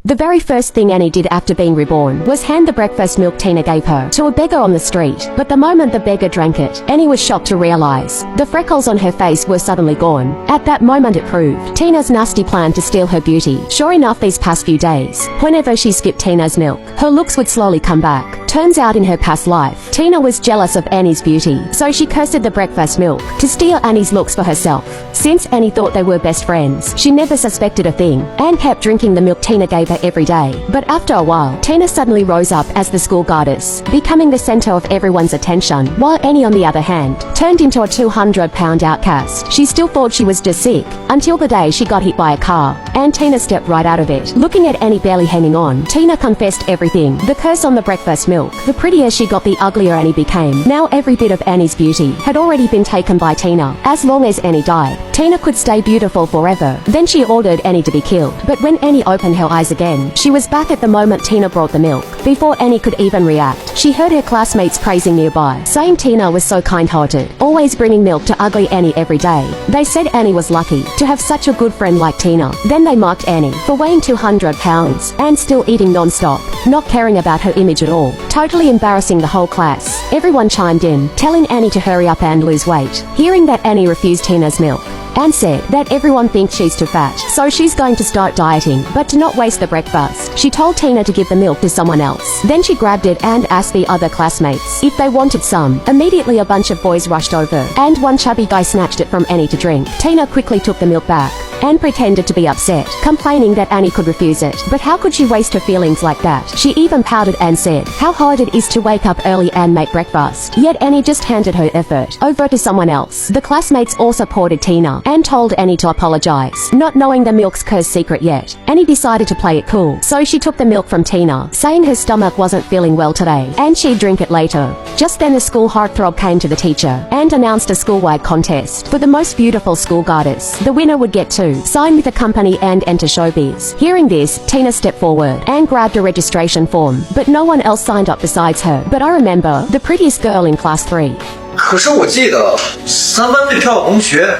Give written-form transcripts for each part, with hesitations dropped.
The very first thing Annie did after being reborn was hand the breakfast milk Tina gave her to a beggar on the street. But the moment the beggar drank it, Annie was shocked to realize the freckles on her face were suddenly gone. At that moment it proved Tina's nasty plan to steal her beauty. Sure enough, these past few days, whenever she skipped Tina's milk, her looks would slowly come back. Turns out in her past life, Tina was jealous of Annie's beauty, so she cursed the breakfast milk to steal Annie's looks for herself. Since Annie thought they were best friends, she never suspected a thing and kept drinking the milk Tina gave her every day. But after a while, Tina suddenly rose up as the school goddess, becoming the center of everyone's attention, while Annie, on the other hand, turned into a 200-pound outcast. She still thought she was just sick, until the day she got hit by a car, and Tina stepped right out of it. Looking at Annie barely hanging on, Tina confessed everything. The curse on the breakfast milk. The prettier she got, the uglier Annie became. Now every bit of Annie's beauty had already been taken by Tina. As long as Annie died, Tina could stay beautiful forever. Then she ordered Annie to be killed. But when Annie opened her eyes again, she was back at the moment Tina brought the milk. Before Annie could even react, she heard her classmates praising nearby, saying Tina was so kind-hearted, always bringing milk to ugly Annie every day. They said Annie was lucky to have such a good friend like Tina. Then they mocked Annie for weighing 200 pounds and still eating non-stop, not caring about her image at all, totally embarrassing the whole class. Everyone chimed in, telling Annie to hurry up and lose weight. Hearing that Annie refused Tina's milk and said that everyone thinks she's too fat, so she's going to start dieting, but to not waste the breakfast, she told Tina to give the milk to someone else. Then she grabbed it and asked the other classmates if they wanted some. Immediately a bunch of boys rushed over, and one chubby guy snatched it from Annie to drink. Tina quickly took the milk back and pretended to be upset, complaining that Annie could refuse it. But how could she waste her feelings like that? She even pouted and said how hard it is to wake up early and make breakfast. Yet Annie just handed her effort over to someone else. The classmates all supported Tina and told Annie to apologize, not knowing the milk's curse secret yet. Annie decided to play it cool, so she took the milk from Tina, saying her stomach wasn't feeling well today and she'd drink it later. Just then the school heartthrob came to the teacher and announced a school-wide contest for the most beautiful school goddess. The winner would get to sign with a company and enter showbiz. Hearing this, Tina stepped forward and grabbed a registration form, but no one else signed up besides her. But I remember the prettiest girl in class 3. 可是我记得3班最漂亮同学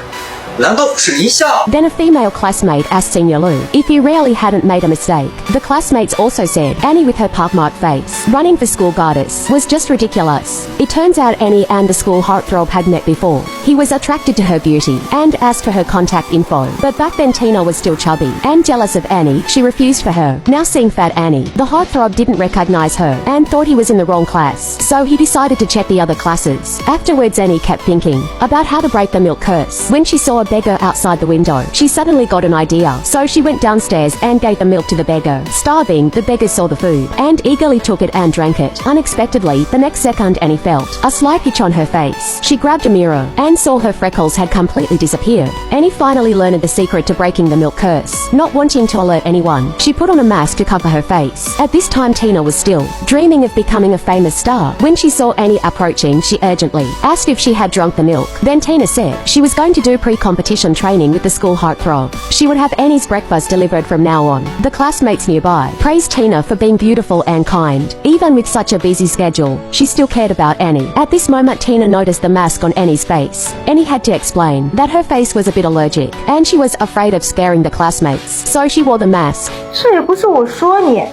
难道不是林夏？ Then a female classmate asked Senior Lou if he really hadn't made a mistake. The classmates also said Annie with her pockmarked face, running for school goddess, was just ridiculous. It turns out Annie and the school heartthrob had met before. He was attracted to her beauty and asked for her contact info. But back then Tina was still chubby and jealous of Annie. She refused for her. Now seeing fat Annie, the heartthrob didn't recognize her and thought he was in the wrong class. So he decided to check the other classes. Afterwards Annie kept thinking about how to break the milk curse. When she saw a beggar outside the window, she suddenly got an idea. So she went downstairs and gave the milk to the beggar. Starving, the beggar saw the food and eagerly took it and drank it. Unexpectedly, the next second Annie felt a slight itch on her face. She grabbed a mirror and saw her freckles had completely disappeared. Annie finally learned the secret to breaking the milk curse. Not wanting to alert anyone, she put on a mask to cover her face. At this time Tina was still dreaming of becoming a famous star. When she saw Annie approaching, she urgently asked if she had drunk the milk. Then Tina said she was going to do pre-competition training with the school heartthrob. She would have Annie's breakfast delivered from now on. The classmates nearby praised Tina for being beautiful and kind. Even with such a busy schedule, she still cared about Annie. At this moment Tina noticed the mask on Annie's face. Annie had to explain that her face was a bit allergic and she was afraid of scaring the classmates, so she wore the mask. 这也不是我说你，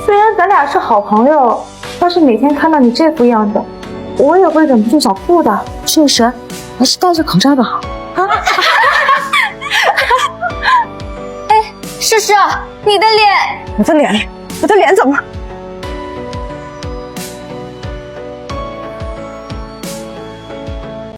虽然咱俩是好朋友，但是每天看到你这副样子，我也会忍不住想吐的。确实，还是戴着口罩的好。啊！哎，诗诗，你的脸，我的脸怎么了？